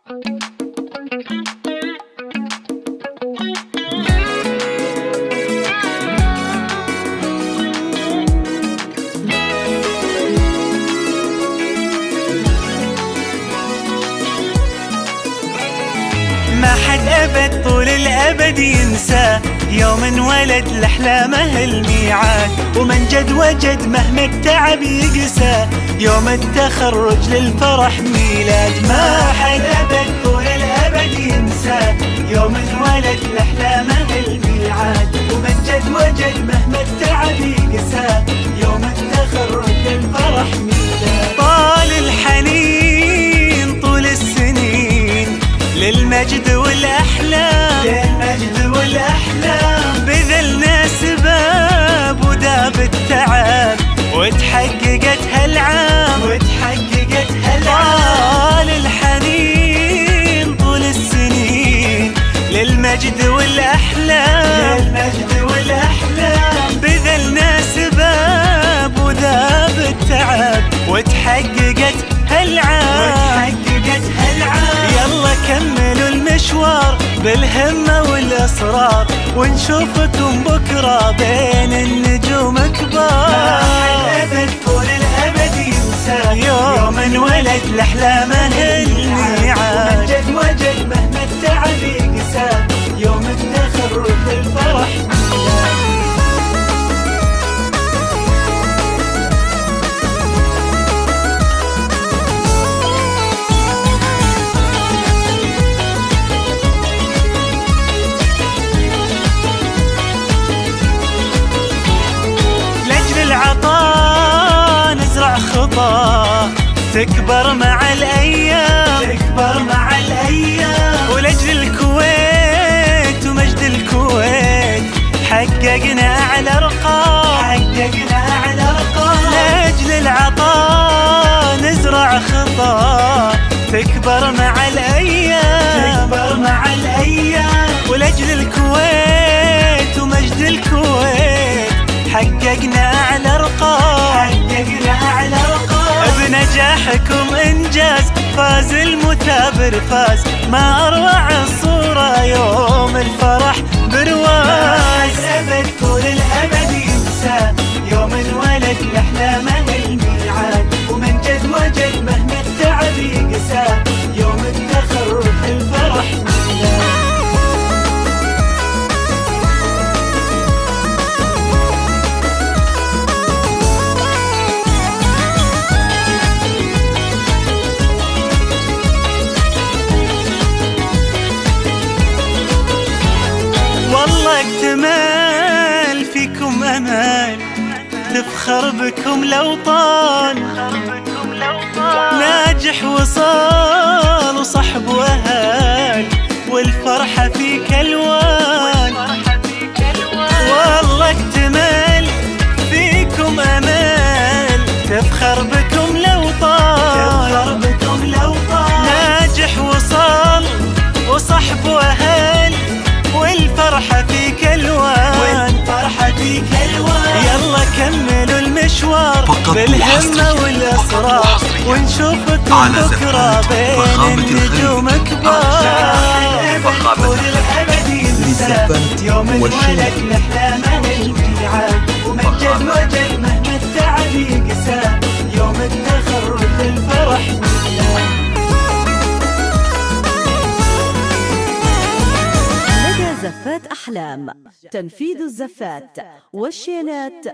ما حد أبد طول الأبد ينسى يوم انولد لأحلامه الميعاد، ومن جد وجد مهما التعب يقسى يوم التخرج للفرح ميلاد. ما حد أبد طول الأبد ينسى يوم انولد لأحلامه الميعاد، ومن جد وجد مهما التعب يقسى يوم التخرج للفرح ميلاد. طال الحنين طول السنين للمجد والأحلام، للمجد والأحلام، بذلنا سباب وداب التعب وتحققت هالعام، وتحققت هالعام. طال الحنين طول السنين للمجد والأحلام، للمجد والأحلام، بذلنا سباب وداب التعب وتحققت هالعام، وتحققت هالعام. يلا كملوا المشوار بالهمة والإصرار، ونشوفكم بكرة بين النجوم كبار. ما حد أبد طول الأبد ينسى يوم انولد لأحلامه الميعاد، ومن جد وجد مهما التعب يقسى يوم التخرج للفرح ميلاد. العطاء نزرع خطى تكبر مع الأيام، تكبر مع الأيام، ولأجل الكويت ومجد الكويت حققنا أعلى أرقام، حققنا أعلى أرقام. لأجل العطاء نزرع خطى تكبر مع الأيام، تكبر مع الأيام، ولأجل الكويت ومجد الكويت حققنا أعلى أرقام، حققنا أعلى أرقام. بنجاحكم إنجاز فاز المثابر فاز، ما أروع الصورة يوم الفرح برواز. أبد طول الأبد ينسى يوم انولد لأحلامه الميعاد، ومن جد وجد مهما التعب يقسى يوم التخرج الفرح ميلاد. والله اكتمال فيكم أمال تفخر بكم الأوطان، ناجح وصال وصحب وأهال والفرحة فيك ألوان. والله اكتمال فيكم أمال تفخر بكم الأوطان، تفخر بكم الأوطان، ناجح وصال وصحب وأهال والفرحة فيك ألوان، والفرحة فيك ألوان. يلا كملوا المشوار بالهمة والإصرار، ونشوفكم بكرة بين النجوم كبار. طول الأبد ينسى يوم انولد لأحلامه الميعاد، ومن جد وجد مهما التعب يقسى يوم التخرج للفرح ميلاد. زفات أحلام، تنفيذ الزفات والشينات